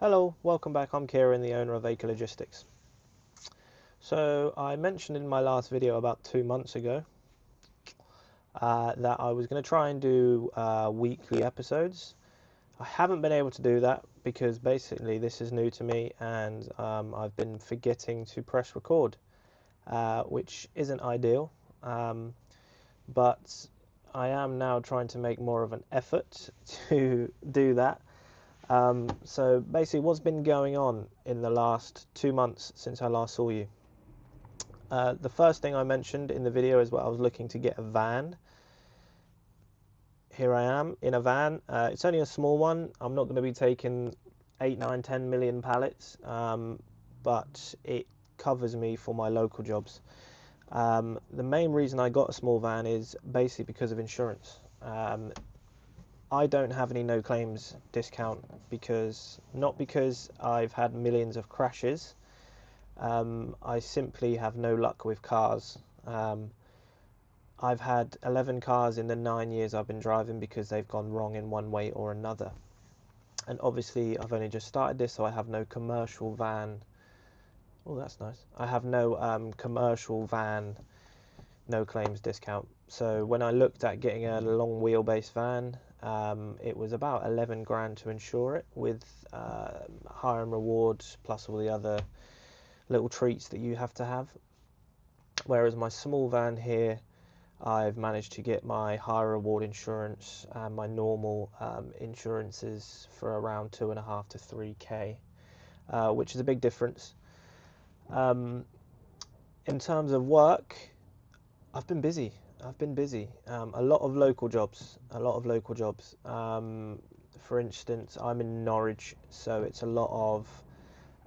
Hello, welcome back. I'm Kieran, the owner of Acre Logistics. So I mentioned in my last video about 2 months ago that I was going to try and do weekly episodes. I haven't been able to do that because basically this is new to me and I've been forgetting to press record, which isn't ideal. But I am now trying to make more of an effort to do that. So basically, what's been going on in the last 2 months since I last saw you? The first thing I mentioned in the video is what I was looking to get a van. Here I am in a van. It's only a small one. I'm not going to be taking 8, 9, 10 million pallets, but it covers me for my local jobs. The main reason I got a small van is basically because of insurance. I don't have any no claims discount not because I've had millions of crashes. I simply have no luck with cars. I've had 11 cars in the 9 years I've been driving because they've gone wrong in one way or another. And obviously I've only just started this, so I have no commercial van. Oh, that's nice. I have no commercial van no claims discount. So when I looked at getting a long wheelbase van, it was about 11 grand to insure it with hire and rewards plus all the other little treats that you have to have. Whereas my small van here, I've managed to get my higher reward insurance and my normal insurances for around 2.5 to 3k, which is a big difference. In terms of work, I've been busy. A lot of local jobs. For instance, I'm in Norwich, so it's a lot of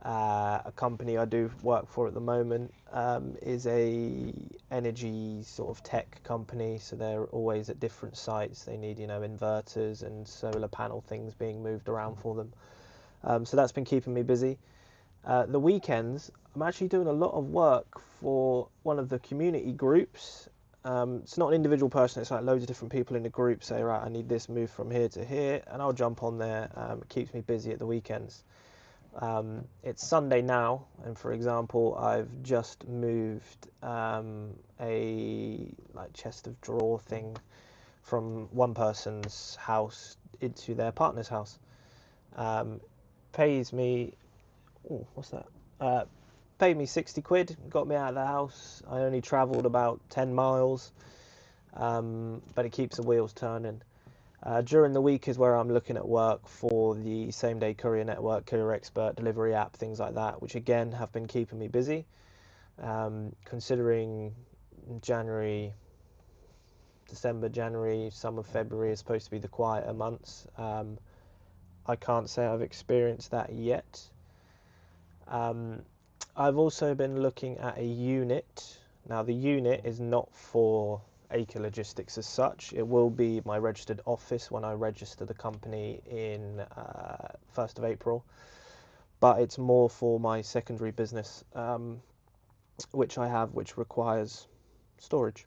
a company I do work for at the moment is a energy sort of tech company, so they're always at different sites. They need, inverters and solar panel things being moved around for them. So that's been keeping me busy. The weekends, I'm actually doing a lot of work for one of the community groups. It's not an individual person, it's like loads of different people in the group say, right, I need this moved from here to here, and I'll jump on there. It keeps me busy at the weekends. It's Sunday now, and for example, I've just moved a chest of drawer thing from one person's house into their partner's house. Pays me, what's that? Paid me 60 quid, got me out of the house. I only travelled about 10 miles, but it keeps the wheels turning. During the week is where I'm looking at work for the same day courier network, Courier Expert, delivery app, things like that, which again have been keeping me busy. Considering December, January, summer, February is supposed to be the quieter months, I can't say I've experienced that yet. I've also been looking at a unit. Now the unit is not for Acre Logistics as such. It will be my registered office when I register the company in 1st of April, but it's more for my secondary business, which I have, which requires storage,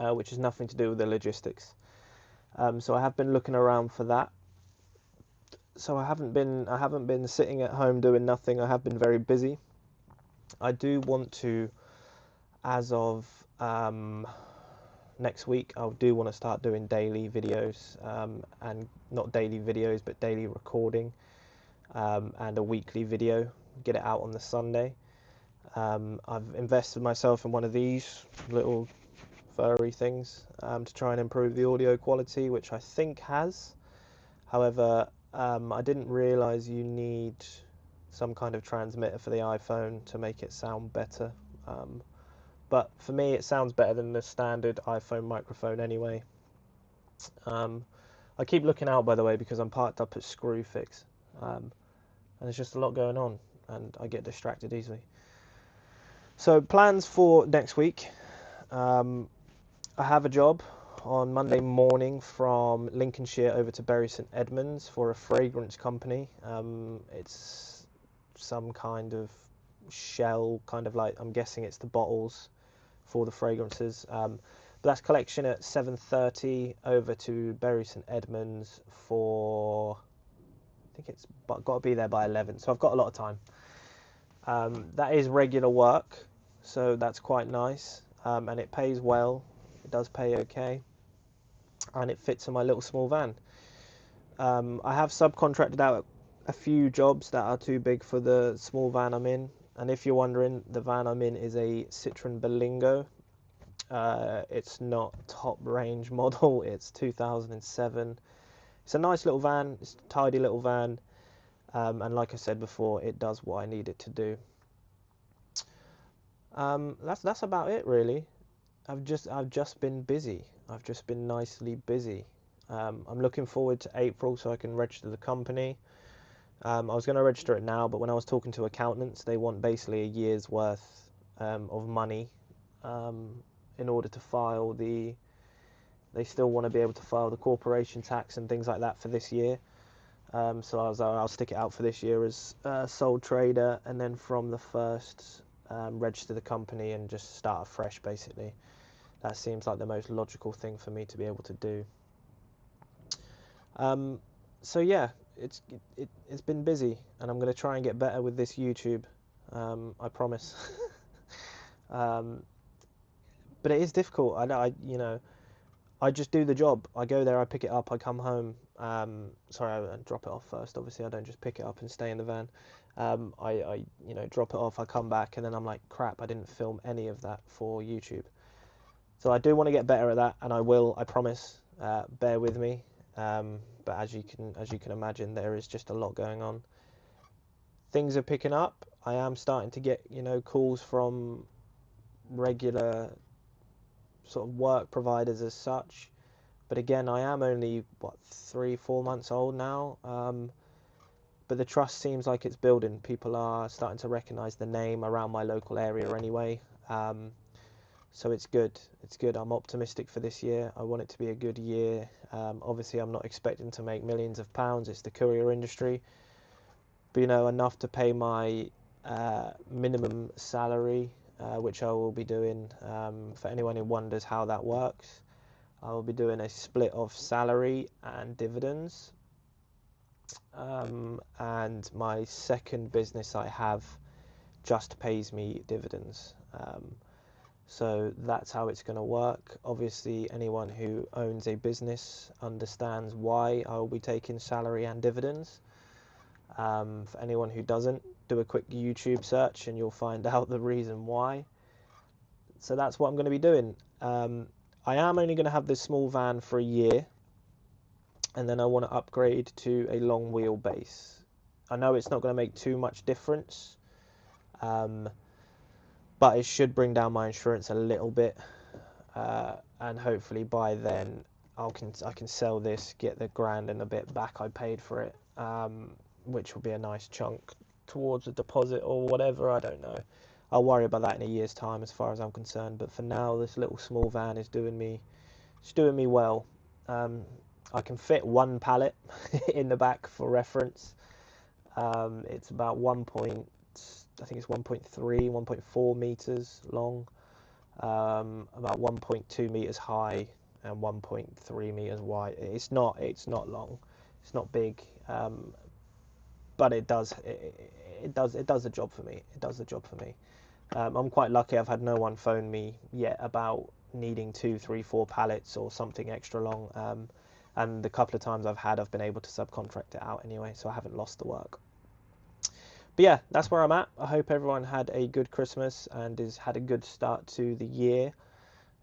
which has nothing to do with the logistics. So I have been looking around for that. So I haven't been sitting at home doing nothing. I have been very busy. I do want to, as of next week, I do want to start doing daily videos, and not daily videos, but daily recording, and a weekly video, get it out on the Sunday. I've invested myself in one of these little furry things to try and improve the audio quality, which I think has. However, I didn't realize you need some kind of transmitter for the iPhone to make it sound better. But for me, it sounds better than the standard iPhone microphone anyway. I keep looking out, by the way, because I'm parked up at Screwfix, and there's just a lot going on, and I get distracted easily. So plans for next week. I have a job on Monday morning from Lincolnshire over to Bury St Edmunds for a fragrance company. It's some kind of shell, kind of like, I'm guessing it's the bottles for the fragrances. But that's collection at 7:30 over to Bury St Edmunds for think it's got to be there by 11, so I've got a lot of time. That is regular work, so that's quite nice, and it pays well. It does pay okay, and it fits in my little small van. I have subcontracted out a few jobs that are too big for the small van I'm in, and if you're wondering, the van I'm in is a Citroen Berlingo. It's not top range model, it's 2007. It's a nice little van, it's a tidy little van, and like I said before, it does what I need it to do. That's about it really. I've just been busy. I've just been nicely busy. I'm looking forward to April so I can register the company. I was going to register it now, but when I was talking to accountants, they want basically a year's worth of money in order to file the. They still want to be able to file the corporation tax and things like that for this year. So I'll stick it out for this year as sole trader, and then from the first, register the company and just start afresh. Basically, that seems like the most logical thing for me to be able to do. So yeah, it's been busy, and I'm going to try and get better with this YouTube. I promise. But it is difficult. I just do the job. I go there, I pick it up, I come home. Sorry, I drop it off first. Obviously, I don't just pick it up and stay in the van. I drop it off, I come back, and then I'm like, crap, I didn't film any of that for YouTube. So I do want to get better at that, and I will. I promise. Bear with me. But as you can imagine, there is just a lot going on. Things are picking up. I am starting to get calls from regular sort of work providers as such, but again, I am only 3-4 months old now, but the trust seems like it's building. People are starting to recognize the name around my local area anyway, so it's good. I'm optimistic for this year. I want it to be a good year. Obviously I'm not expecting to make millions of pounds. It's the courier industry, but enough to pay my minimum salary, which I will be doing. For anyone who wonders how that works, I will be doing a split of salary and dividends. And my second business I have just pays me dividends. So that's how it's going to work. Obviously, anyone who owns a business understands why I will be taking salary and dividends. For anyone who doesn't, do a quick YouTube search and you'll find out the reason why. So that's what I'm going to be doing. I am only going to have this small van for a year, and then I want to upgrade to a long wheelbase. I know it's not going to make too much difference, but it should bring down my insurance a little bit, and hopefully by then I can sell this, get the grand and a bit back I paid for it, which will be a nice chunk towards a deposit or whatever. I don't know. I'll worry about that in a year's time as far as I'm concerned, but for now this little small van is doing me well. I can fit one pallet in the back for reference. It's about 1.3, 1.4 meters long, about 1.2 meters high and 1.3 meters wide. It's not long, it's not big, but it does the job for me. I'm quite lucky. I've had no one phone me yet about needing 2, 3, 4 pallets or something extra long, and the couple of times I've been able to subcontract it out anyway, so I haven't lost the work. But yeah, that's where I'm at. I hope everyone had a good Christmas and has had a good start to the year.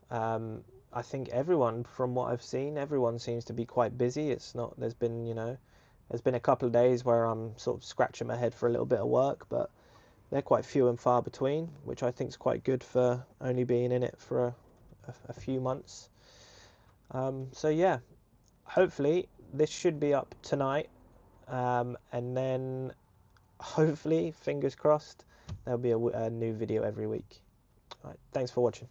I think everyone, from what I've seen, everyone seems to be quite busy. There's been a couple of days where I'm sort of scratching my head for a little bit of work, but they're quite few and far between, which I think is quite good for only being in it for a few months. So yeah, hopefully this should be up tonight, and then hopefully, fingers crossed, there'll be a new video every week. All right, thanks for watching.